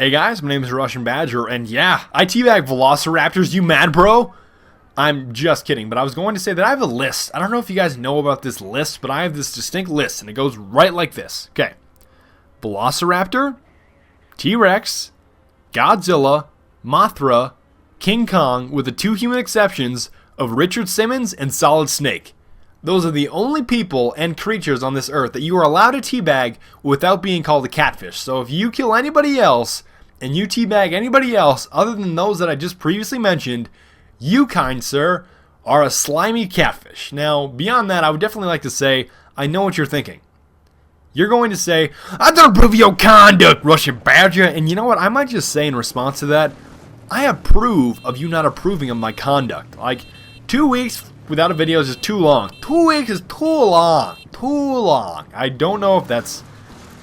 Hey guys, my name is TheRussianBadger, and yeah, I teabag velociraptors, you mad bro? I'm just kidding, but I was going to say that I have a list. I don't know if you guys know about this list, but I have this distinct list, and it goes right like this. Okay, Velociraptor, T-Rex, Godzilla, Mothra, King Kong, with the two human exceptions of Richard Simmons and Solid Snake. Those are the only people and creatures on this earth that you are allowed to teabag without being called a catfish. So if you kill anybody else and you teabag anybody else other than those that I just previously mentioned, you, kind sir, are a slimy catfish. Now, beyond that, I would definitely like to say, I know what you're thinking. You're going to say, I don't approve of your conduct, Russian Badger. And you know what? I might just say in response to that, I approve of you not approving of my conduct. Like, 2 weeks without a video is just too long. 2 weeks is too long. Too long. I don't know if that's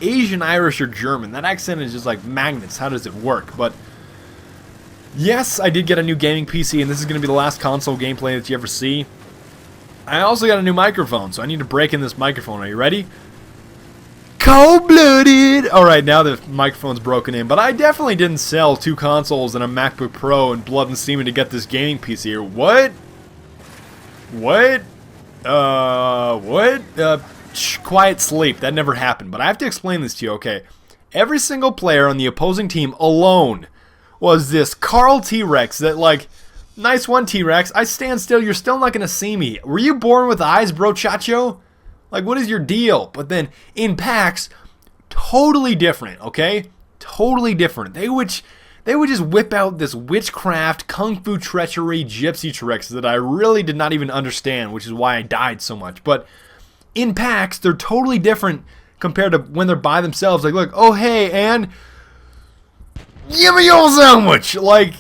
Asian, Irish, or German. That accent is just like magnets. How does it work? But yes, I did get a new gaming PC, and this is going to be the last console gameplay that you ever see. I also got a new microphone, so I need to break in this microphone. Are you ready? Cold-blooded! Alright, now the microphone's broken in, but I definitely didn't sell 2 consoles and a MacBook Pro and blood and steam to get this gaming PC here. What? What? Quiet sleep. That never happened, but I have to explain this to you, okay? Every single player on the opposing team alone was this Carl T-Rex that, like, nice one, T-Rex. I stand still. You're still not going to see me. Were you born with eyes, bro, chacho? Like, what is your deal? But then, in packs, totally different, okay? Totally different. They would just whip out this witchcraft, kung fu treachery, gypsy tricks that I really did not even understand, which is why I died so much. But in packs, they're totally different compared to when they're by themselves. Like, look, oh, hey, and give me your sandwich! Like,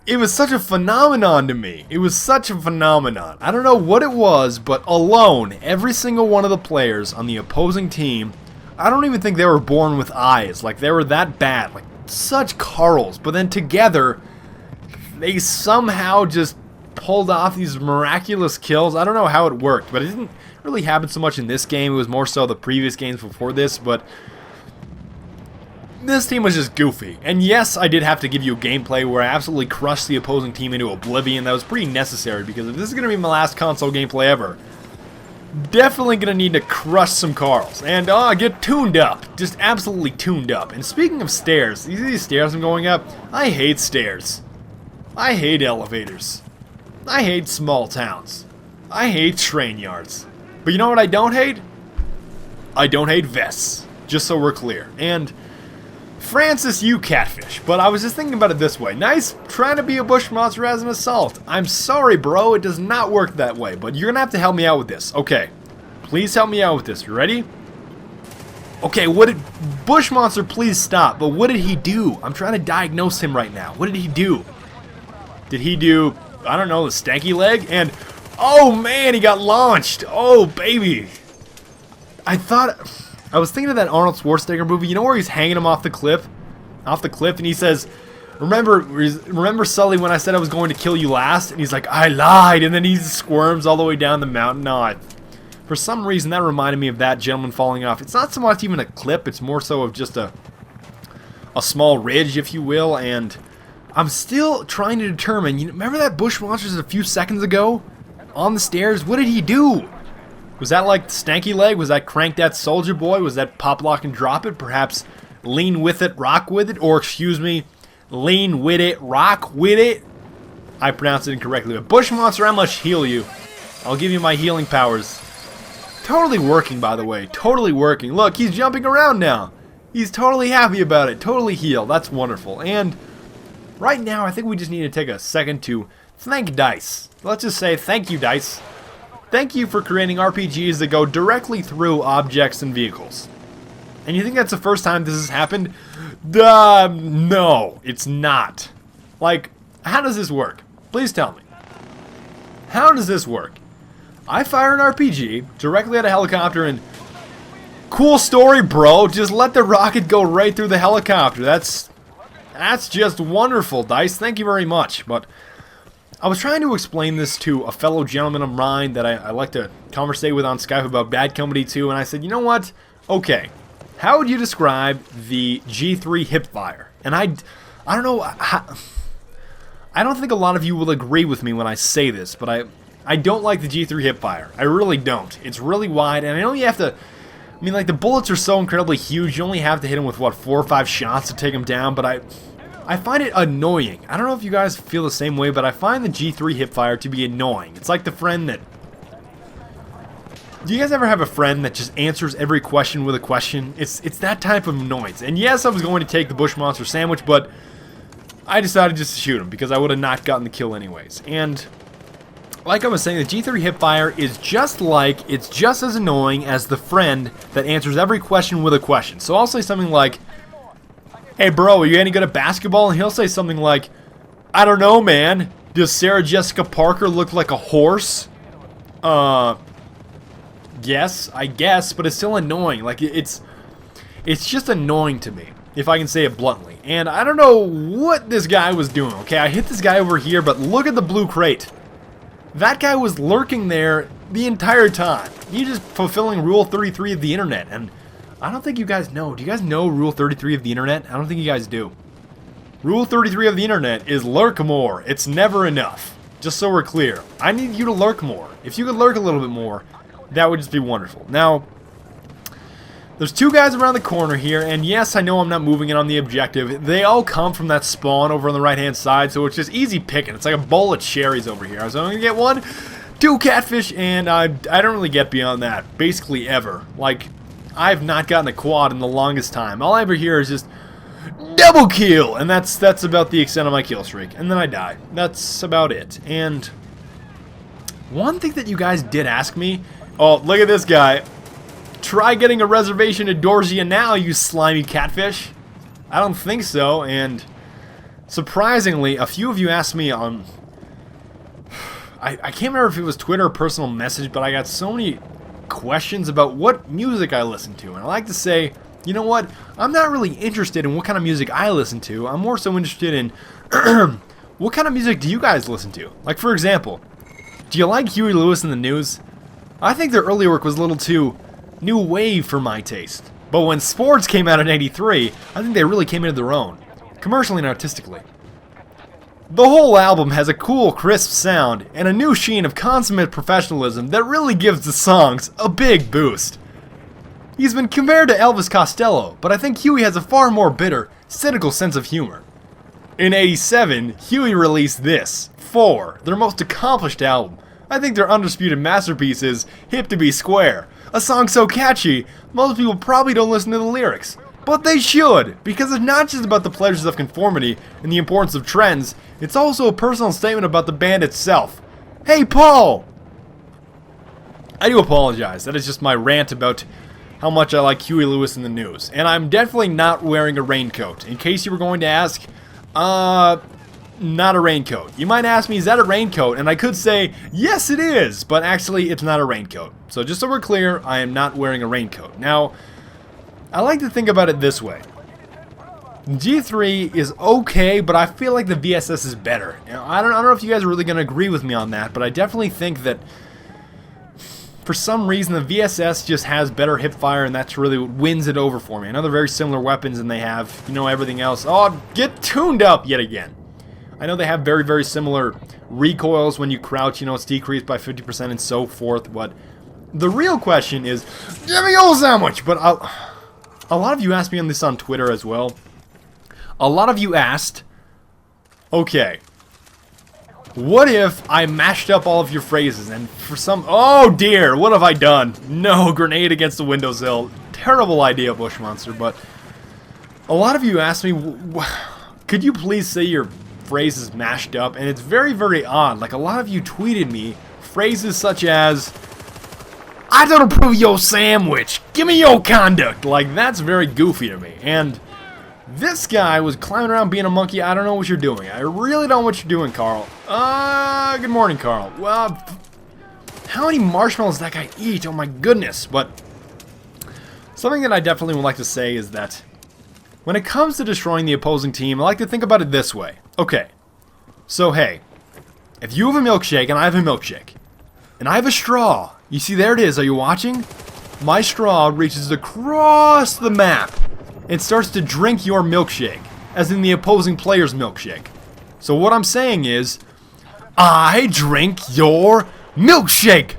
it was such a phenomenon to me. It was such a phenomenon. I don't know what it was, but alone, every single one of the players on the opposing team, I don't even think they were born with eyes. Like, they were that bad. Like, such Carls. But then together, they somehow just pulled off these miraculous kills. I don't know how it worked, but it didn't really happen so much in this game. It was more so the previous games before this, but this team was just goofy. And yes, I did have to give you a gameplay where I absolutely crushed the opposing team into oblivion. That was pretty necessary, because if this is going to be my last console gameplay ever, definitely going to need to crush some Carls. And get tuned up. Just absolutely tuned up. And speaking of stairs, you see these stairs I'm going up? I hate stairs. I hate elevators. I hate small towns. I hate train yards. But you know what I don't hate? I don't hate vests. Just so we're clear. And Francis, you catfish. But I was just thinking about it this way. Nice trying to be a bush monster as an assault. I'm sorry, bro. It does not work that way. But you're going to have to help me out with this. Okay. Please help me out with this. You ready? Okay, what did bush monster, please stop. But what did he do? I'm trying to diagnose him right now. What did he do? Did he do, I don't know, the stanky leg? And, oh man, he got launched. Oh, baby. I was thinking of that Arnold Schwarzenegger movie. You know where he's hanging him off the cliff? And he says, remember Sully when I said I was going to kill you last? And he's like, I lied. And then he squirms all the way down the mountain. No, for some reason that reminded me of that gentleman falling off. It's not so much even a clip. It's more so of just a small ridge, if you will. And I'm still trying to determine, you remember that bush monster a few seconds ago? On the stairs? What did he do? Was that like stanky leg? Was that crank that soldier boy? Was that pop lock and drop it? Perhaps lean with it, rock with it? Or excuse me, lean with it, rock with it? I pronounced it incorrectly. But bush monster, I must heal you. I'll give you my healing powers. Totally working, by the way. Totally working. Look, he's jumping around now. He's totally happy about it. Totally healed. That's wonderful. And right now, I think we just need to take a second to thank DICE. Let's just say thank you, DICE. Thank you for creating RPGs that go directly through objects and vehicles. And you think that's the first time this has happened? No, it's not. Like, how does this work? Please tell me. How does this work? I fire an RPG directly at a helicopter and cool story, bro. Just let the rocket go right through the helicopter. That's just wonderful, DICE. Thank you very much. But I was trying to explain this to a fellow gentleman of mine that I like to conversate with on Skype about Bad Company 2, and I said, you know what? Okay, how would you describe the G3 hipfire? And I don't know how, I don't think a lot of you will agree with me when I say this, but I don't like the G3 hipfire. I really don't. It's really wide, and I know you have to, I mean, like, the bullets are so incredibly huge, you only have to hit them with, what, 4 or 5 shots to take them down, but I find it annoying. I don't know if you guys feel the same way, but I find the G3 hipfire to be annoying. It's like the friend that... Do you guys ever have a friend that just answers every question with a question? It's that type of annoyance. And yes, I was going to take the Bush Monster sandwich, but I decided just to shoot him because I would have not gotten the kill anyways. And like I was saying, the G3 hipfire is just like, it's just as annoying as the friend that answers every question with a question. So I'll say something like, "Hey bro, are you any good at basketball?" And he'll say something like, "I don't know, man. Does Sarah Jessica Parker look like a horse?" Yes, I guess, but it's still annoying. Like, it's just annoying to me, if I can say it bluntly. And I don't know what this guy was doing, okay? I hit this guy over here, but look at the blue crate. That guy was lurking there the entire time. He's just fulfilling Rule 33 of the internet, and I don't think you guys know. Do you guys know Rule 33 of the internet? I don't think you guys do. Rule 33 of the internet is lurk more. It's never enough. Just so we're clear. I need you to lurk more. If you could lurk a little bit more, that would just be wonderful. Now, there's 2 guys around the corner here, and yes, I know I'm not moving it on the objective. They all come from that spawn over on the right-hand side, so it's just easy picking. It's like a bowl of cherries over here. So I'm going to get 1, 2 catfish, and I don't really get beyond that, basically ever. Like, I've not gotten a quad in the longest time. All I ever hear is just double kill, and that's about the extent of my kill streak. And then I die. That's about it. And one thing that you guys did ask me, oh, look at this guy. Try getting a reservation at Dorsia now, you slimy catfish. I don't think so, and surprisingly, a few of you asked me on... I can't remember if it was Twitter or personal message, but I got so many questions about what music I listen to. And I like to say, you know what? I'm not really interested in what kind of music I listen to. I'm more so interested in what kind of music do you guys listen to? Like, for example, do you like Huey Lewis in the News? I think their early work was a little too new wave for my taste. But when Sports came out in '83, I think they really came into their own, commercially and artistically. The whole album has a cool, crisp sound and a new sheen of consummate professionalism that really gives the songs a big boost. He's been compared to Elvis Costello, but I think Huey has a far more bitter, cynical sense of humor. In '87, Huey released this, 4, their most accomplished album. I think their undisputed masterpiece is Hip to Be Square, a song so catchy, most people probably don't listen to the lyrics. But they should, because it's not just about the pleasures of conformity and the importance of trends, it's also a personal statement about the band itself. Hey Paul! I do apologize, that is just my rant about how much I like Huey Lewis in the News. And I'm definitely not wearing a raincoat. In case you were going to ask, not a raincoat. You might ask me, is that a raincoat? And I could say, yes it is, but actually it's not a raincoat. So just so we're clear, I am not wearing a raincoat. Now, I like to think about it this way. G3 is okay, but I feel like the VSS is better. Now, I don't know if you guys are really going to agree with me on that, but I definitely think that for some reason the VSS just has better hipfire, and that's really what wins it over for me. I know they're very similar weapons and they have, you know, everything else. Oh, get tuned up yet again. I know they have very, very similar recoils when you crouch, you know, it's decreased by 50% and so forth, but the real question is, give me your sandwich! But a lot of you asked me on this on Twitter as well. A lot of you asked, okay, what if I mashed up all of your phrases and for some... Oh dear, what have I done? No, grenade against the windowsill. Terrible idea, Bush Monster, but a lot of you asked me, could you please say your phrases mashed up? And it's very, very odd. Like, a lot of you tweeted me phrases such as, I don't approve your sandwich, give me your conduct. Like, that's very goofy to me. And this guy was climbing around being a monkey. I don't know what you're doing. I really don't know what you're doing, Carl. Good morning, Carl. Well, how many marshmallows does that guy eat? Oh my goodness. But something that I definitely would like to say is that when it comes to destroying the opposing team, I like to think about it this way. Okay, so hey, if you have a milkshake and I have a milkshake, and I have a straw, you see there it is, are you watching? my straw reaches across the map and starts to drink your milkshake, as in the opposing player's milkshake. So what I'm saying is, I drink your milkshake.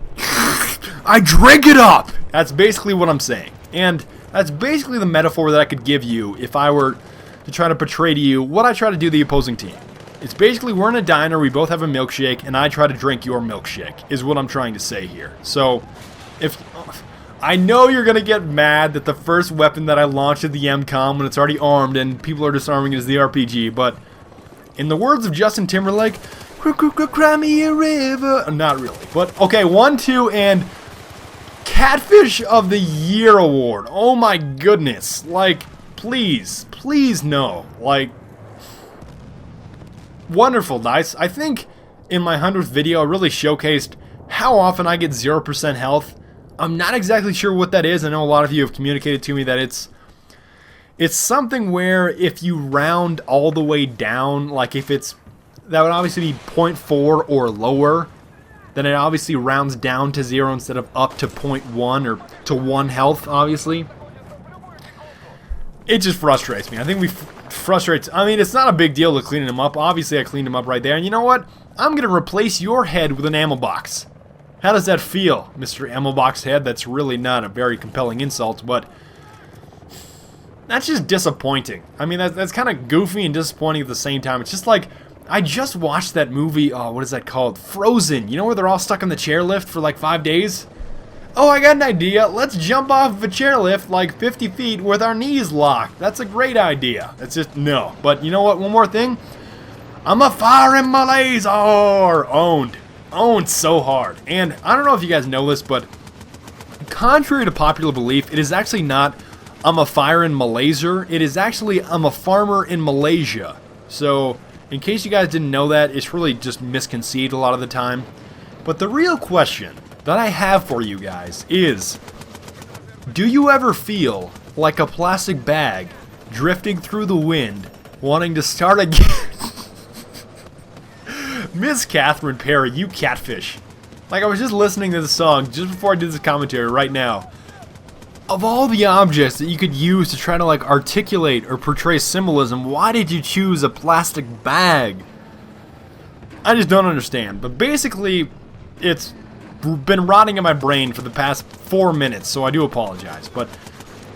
I drink it up. That's basically what I'm saying. And that's basically the metaphor that I could give you if I were to try to portray to you what I try to do to the opposing team. It's basically we're in a diner, we both have a milkshake, and I try to drink your milkshake, is what I'm trying to say here. So, if I know you're going to get mad that the first weapon that I launched at the MCOM when it's already armed and people are disarming it is the RPG, but in the words of Justin Timberlake, cry me a river. Not really, but okay, 1, 2, and Catfish of the Year award. Oh my goodness. Like, please no. Like, wonderful dice. I think in my 100th video I really showcased how often I get 0% health. I'm not exactly sure what that is. I know a lot of you have communicated to me that it's something where if you round all the way down, like if it's, that would obviously be 0.4 or lower, then it obviously rounds down to 0 instead of up to 0.1 or to 1 health, obviously. It just frustrates me. I think frustrates, I mean, it's not a big deal to clean them up. Obviously, I cleaned them up right there. And you know what? I'm going to replace your head with an ammo box. How does that feel, Mr. Ammo Box Head? That's really not a very compelling insult, but that's just disappointing. I mean, that's kind of goofy and disappointing at the same time. It's just like, I just watched that movie, oh, what is that called? Frozen. You know where they're all stuck in the chairlift for like 5 days? Oh, I got an idea. Let's jump off of a chairlift like 50 feet with our knees locked. That's a great idea. That's just, no. But you know what? One more thing. I'm a firing my laser. Owned. Owned so hard. And I don't know if you guys know this, but contrary to popular belief, it is actually not I'm a fire in Malaysia. It is actually I'm a farmer in Malaysia. So, in case you guys didn't know that, it's really just misconceived a lot of the time. But the real question that I have for you guys is, do you ever feel like a plastic bag drifting through the wind, wanting to start again? Miss Catherine Perry, you catfish. Like, I was just listening to the song just before I did this commentary right now. Of all the objects that you could use to try to like articulate or portray symbolism, why did you choose a plastic bag? I just don't understand. But basically, it's been rotting in my brain for the past 4 minutes, so I do apologize. But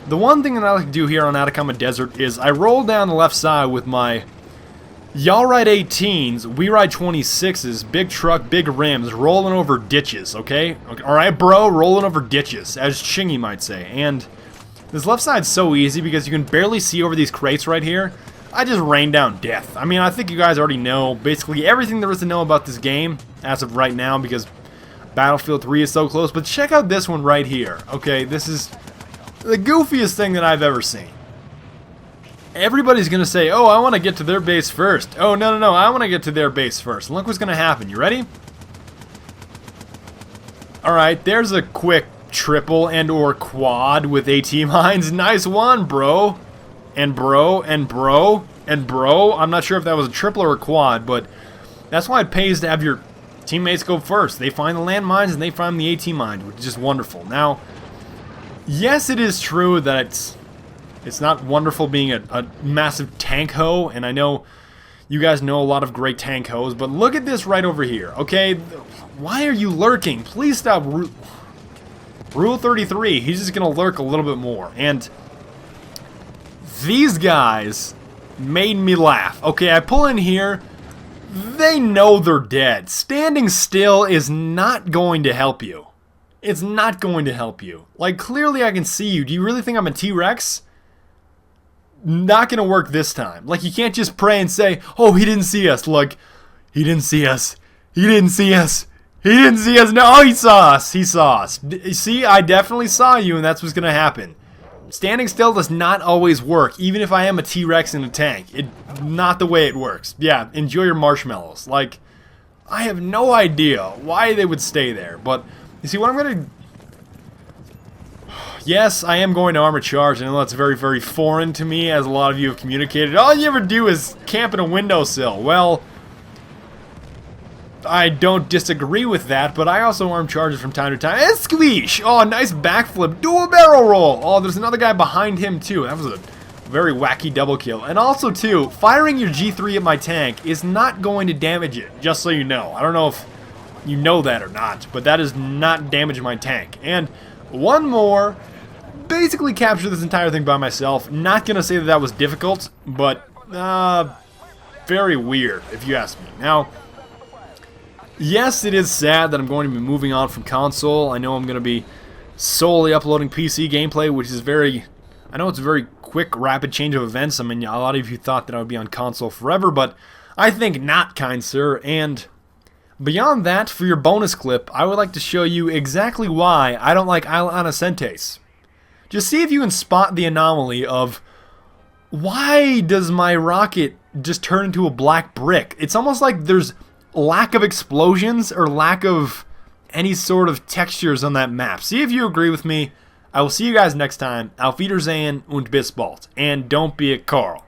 the one thing that I like to do here on Atacama Desert is I roll down the left side with my y'all ride 18s, we ride 26s, big truck, big rims, rolling over ditches, okay? Alright, bro, rolling over ditches, as Chingy might say. And this left side's so easy because you can barely see over these crates right here. I just rain down death. I mean, I think you guys already know basically everything there is to know about this game as of right now because Battlefield 3 is so close. But check out this one right here, okay? This is the goofiest thing that I've ever seen. Everybody's going to say, oh, I want to get to their base first. Oh, no, I want to get to their base first. And look what's going to happen. You ready? Alright, there's a quick triple and or quad with AT mines. Nice one, bro. And bro, and bro, and bro. I'm not sure if that was a triple or a quad, but that's why it pays to have your teammates go first. They find the landmines and they find the AT mines, which is just wonderful. Now, yes, it is true that it's not wonderful being a massive tank hoe, and I know you guys know a lot of great tank hoes, but look at this right over here, okay? Why are you lurking? Please stop. Rule 33, he's just going to lurk a little bit more, and these guys made me laugh. Okay, I pull in here, they know they're dead. Standing still is not going to help you. It's not going to help you. Like, clearly I can see you. Do you really think I'm a T-Rex? Not gonna work this time. Like, you can't just pray and say, oh, he didn't see us. Like, he didn't see us. He didn't see us. He didn't see us. No, he saw us. He saw us. See, I definitely saw you, and that's what's gonna happen. Standing still does not always work, even if I am a T-Rex in a tank. Not the way it works. Yeah, enjoy your marshmallows. Like, I have no idea why they would stay there, but you see what I'm gonna... Yes, I am going to armor charge. I know that's very, very foreign to me, as a lot of you have communicated. All you ever do is camp in a windowsill. Well, I don't disagree with that, but I also arm charges from time to time. And squeesh! Oh, nice backflip. Do a barrel roll. Oh, there's another guy behind him, too. That was a very wacky double kill. And also, too, firing your G3 at my tank is not going to damage it, just so you know. I don't know if you know that or not, but that is not damaging my tank. And one more. Basically capture this entire thing by myself. Not going to say that that was difficult, but very weird, if you ask me. Now, yes, it is sad that I'm going to be moving on from console. I know I'm going to be solely uploading PC gameplay, which is I know it's a very quick, rapid change of events. I mean, a lot of you thought that I would be on console forever, but I think not, kind sir. And beyond that, for your bonus clip, I would like to show you exactly why I don't like Isla Inocentes. Just see if you can spot the anomaly of why does my rocket just turn into a black brick? It's almost like there's lack of explosions or lack of any sort of textures on that map. See if you agree with me. I will see you guys next time. Auf Wiedersehen und bis bald. And don't be a Carl.